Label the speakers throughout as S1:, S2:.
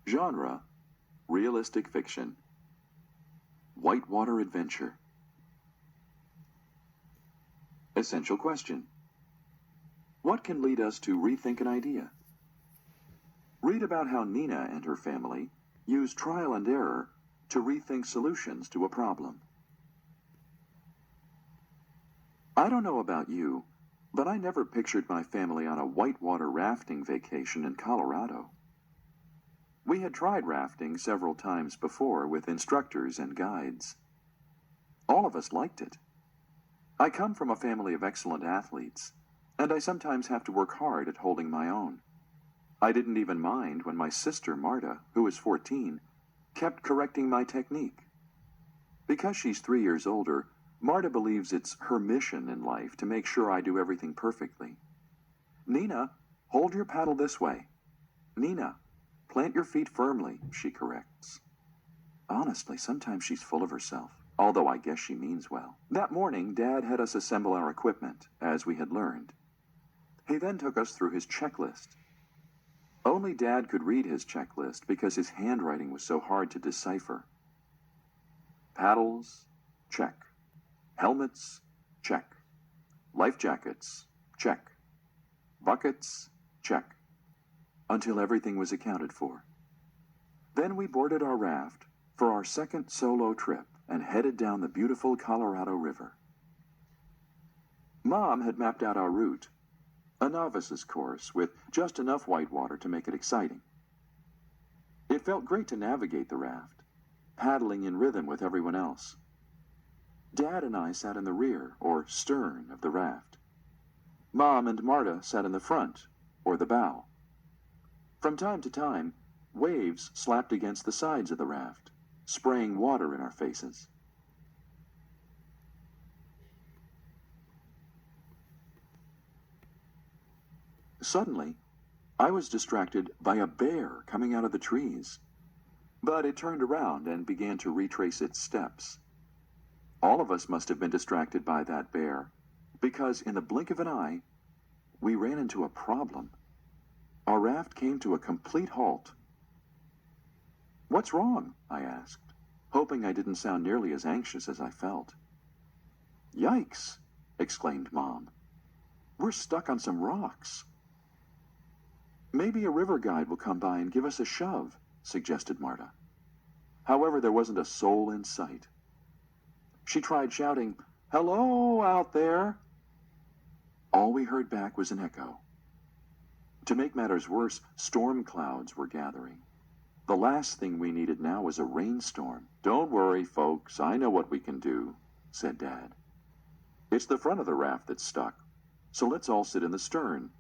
S1: Genre, realistic fiction. Whitewater adventure. Essential question. What can lead us to rethink an idea? Read about how Nina and her family used trial and error to rethink solutions to a problem. I don't know about you, but I never pictured my family on a whitewater rafting vacation in Colorado. We had tried rafting several times before with instructors and guides. All of us liked it. I come from a family of excellent athletes, and I sometimes have to work hard at holding my own. I didn't even mind when my sister Marta, who is 14, kept correcting my technique. Because she's 3 years older, Marta believes it's her mission in life to make sure I do everything perfectly. Nina, hold your paddle this way. Nina, plant your feet firmly, she corrects. Honestly, sometimes she's full of herself, although I guess she means well. That morning, Dad had us assemble our equipment, as we had learned. He then took us through his checklist. Only Dad could read his checklist because his handwriting was so hard to decipher. Paddles, check. Helmets, check. Life jackets, check. Buckets, check. Until everything was accounted for. Then we boarded our raft for our second solo trip and headed down the beautiful Colorado River. Mom had mapped out our route, a novice's course with just enough whitewater to make it exciting. It felt great to navigate the raft, paddling in rhythm with everyone else. Dad and I sat in the rear, or stern, of the raft. Mom and Marta sat in the front, or the bow. From time to time, waves slapped against the sides of the raft, spraying water in our faces. Suddenly, I was distracted by a bear coming out of the trees, but it turned around and began to retrace its steps. All of us must have been distracted by that bear, because in the blink of an eye, we ran into a problem. Our raft came to a complete halt. "What's wrong?" I asked, hoping I didn't sound nearly as anxious as I felt. "Yikes!" exclaimed Mom. "We're stuck on some rocks." "Maybe a river guide will come by and give us a shove," suggested Marta. However, there wasn't a soul in sight. She tried shouting, "Hello, out there!" All we heard back was an echo. To make matters worse, storm clouds were gathering. The last thing we needed now was a rainstorm. "Don't worry, folks, I know what we can do," said Dad. "It's the front of the raft that's stuck, so let's all sit in the stern.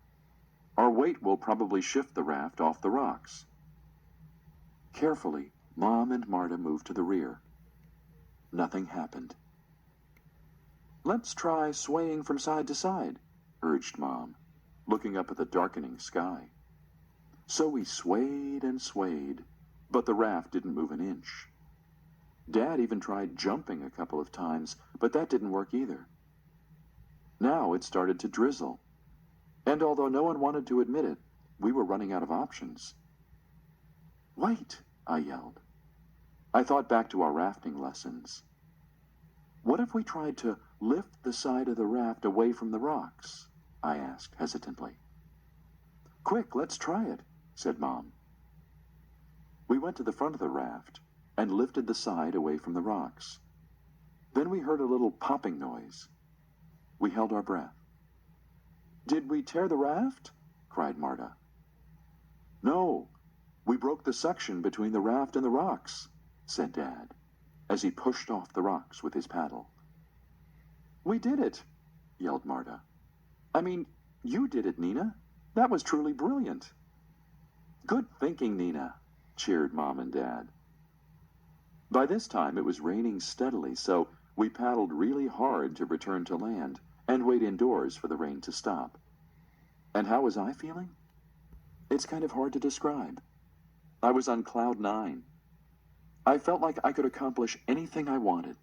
S1: Our weight will probably shift the raft off the rocks." Carefully, Mom and Marta moved to the rear. Nothing happened. "Let's try swaying from side to side," urged Mom, looking up at the darkening sky. So we swayed and swayed, but the raft didn't move an inch. Dad even tried jumping a couple of times, but that didn't work either. Now it started to drizzle, and although no one wanted to admit it, we were running out of options. "Wait!" I yelled. I thought back to our rafting lessons. "What if we tried to lift the side of the raft away from the rocks?" I asked hesitantly. "Quick, let's try it," said Mom. We went to the front of the raft and lifted the side away from the rocks. Then we heard a little popping noise. We held our breath. "Did we tear the raft?" cried Marta. "No, we broke the suction between the raft and the rocks," said Dad, as he pushed off the rocks with his paddle. "We did it!" yelled Marta. "I mean, you did it, Nina. That was truly brilliant." "Good thinking, Nina," cheered Mom and Dad. By this time it was raining steadily, so we paddled really hard to return to land and wait indoors for the rain to stop. And how was I feeling? It's kind of hard to describe. I was on cloud 9. I felt like I could accomplish anything I wanted.